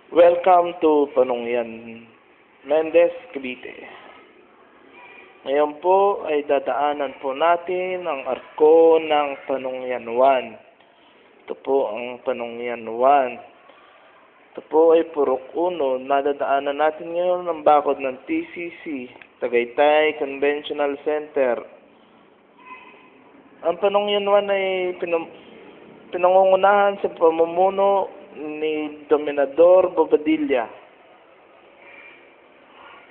Welcome to Panungyan, Mendez, Cavite. Ngayon po ay dadaanan po natin ang arko ng Panungyan 1. Ito po ang Panungyan 1. Ito po ay Purok 1. Nadadaanan natin ngayon ang bakod ng TCC, Tagaytay Conventional Center. Ang Panungyan 1 ay pinangungunahan sa pamumuno ni Dominador Bobadilla.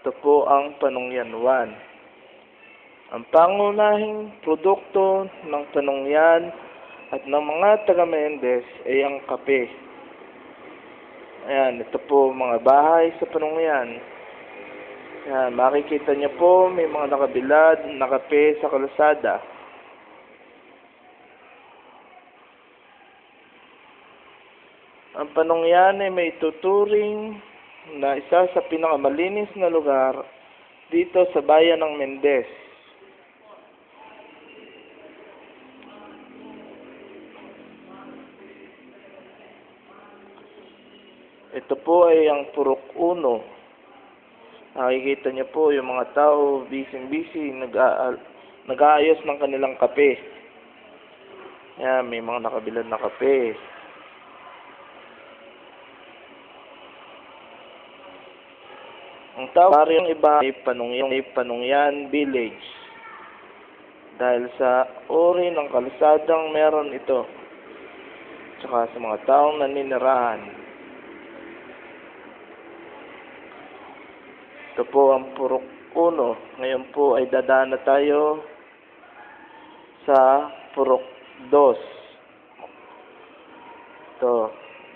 Ito po ang Panungyan 1. Ang pangunahing produkto ng Panungyan at ng mga taga-Mendez ay ang kape. Ayan, ito po mga bahay sa Panungyan. Ayan, makikita niyo po may mga nakabilad na kape sa kalsada. Ang Panungyan ay may tuturing na isa sa pinakamalinis na lugar dito sa bayan ng Mendez. Ito po ay ang Purok 1. Nakikita niyo po yung mga tao busy nag-aayos ng kanilang kape. Yan, may mga nakabilad na kape. Ang tawag yung iba ay Panungyan Village dahil sa uri ng kalsadang meron ito tsaka sa mga taong naninirahan. Ito po ang Purok 1. Ngayon po ay dadaan na tayo sa Purok 2.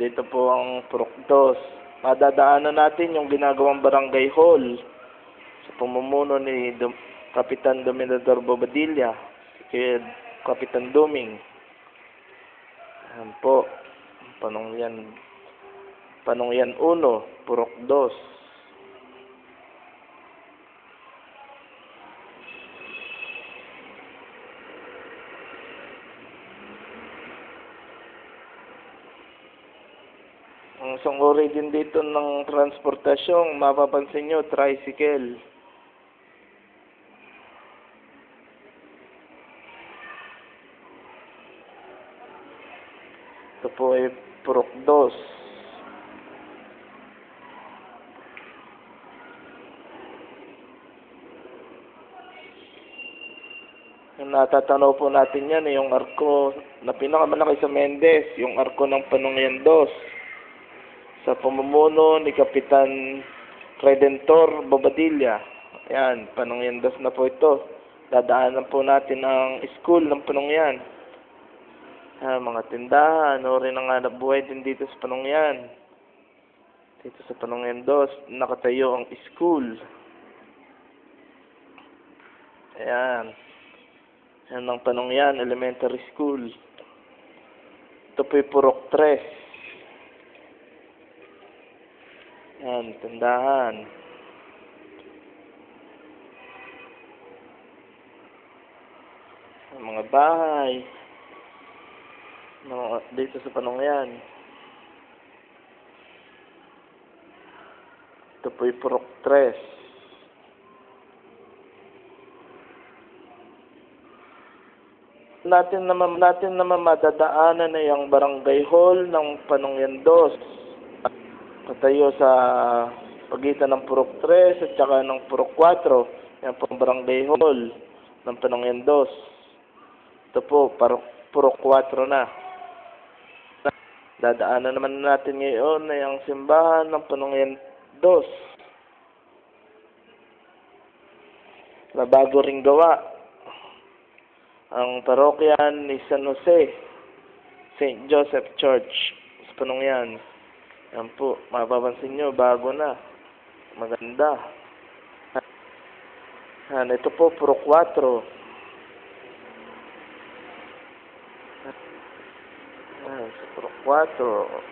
Dito po ang Purok 2. Madadaanan natin yung ginagawang barangay hall sa pamumuno ni Kapitan Dominador Bobadilla, kay Kapitan Duming. Ayan po, Panungyan 1, Purok 2. Ang isang uri din dito ng transportasyong mapapansin nyo, tricycle. Ito po ay Purok 2. Yung natatanaw po natin yan, yung arko na pinakamalaki sa Mendez, yung arko ng Panungyan 2. Sa pamumuno ni Kapitan Redentor Bobadilla. Ayan, Panungyan 2 na po ito. Dadaanan po natin ang school ng Panungyan. Ayan, mga tindahan, uri ng hanap buhay din dito sa Panungyan. Dito sa Panungyan 2, nakatayo ang school. Ayan. Ayan ang Panungyan Elementary School. Ito po yung Purok 3. Yan, tindahan. Mga bahay. Dito sa Panungyan. Ito po yung Purok 3. Natin naman madadaanan na yung barangay hall ng Panungyan 2. Katayo sa pagitan ng Purok 3 at saka ng Purok 4. Yan po ang barangay hall ng Panungyan 2. Ito po, Purok 4 na. Dadaanan naman natin ngayon na yung simbahan ng Panungyan 2. Na bago ring gawa. Ang parokyan ni San Jose, St. Joseph Church sa Panungyan. Yan po, mapapansin nyo, bago na. Maganda. Yan, ito po, Purok 4. Yan, sa Purok 4.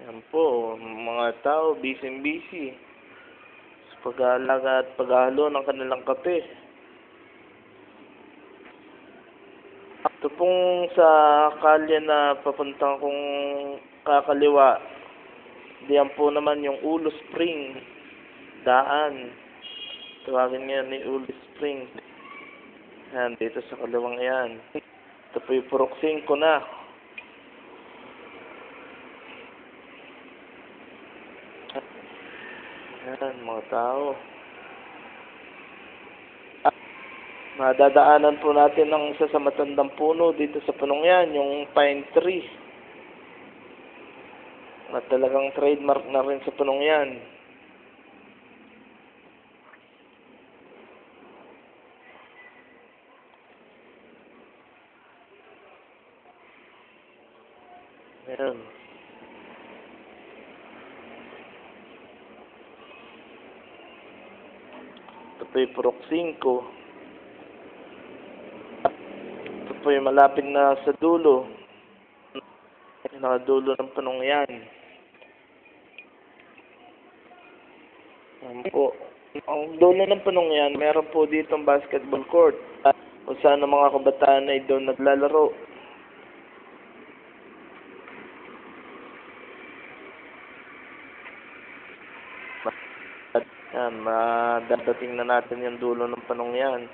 Yan po, mga tao, busy sa pag-aalaga at paghahalo ng kanilang kape. Ito pong sa kalye na papuntang kong kakaliwa, diyan po naman yung Ulo Spring, daan. Tawagin ngayon ni Ulo Spring. Yan, dito sa kaliwang yan. Ito po yung Purok 5 na. Yan, mga tao. Madadaanan po natin ng isa sa matandang puno dito sa punong yan, yung pine tree. At talagang trademark na rin sa punong yan. Ayan. Ito po yung Purok 5. Ito po yung malapit na sa dulo. Nakadulo ng punong yan. Ayan po. Ang dulo ng punong yan, meron po dito ang basketball court. Kung saan ang mga kabataan ay doon naglalaro. Yan, madadating na natin yung dulo ng punong yan.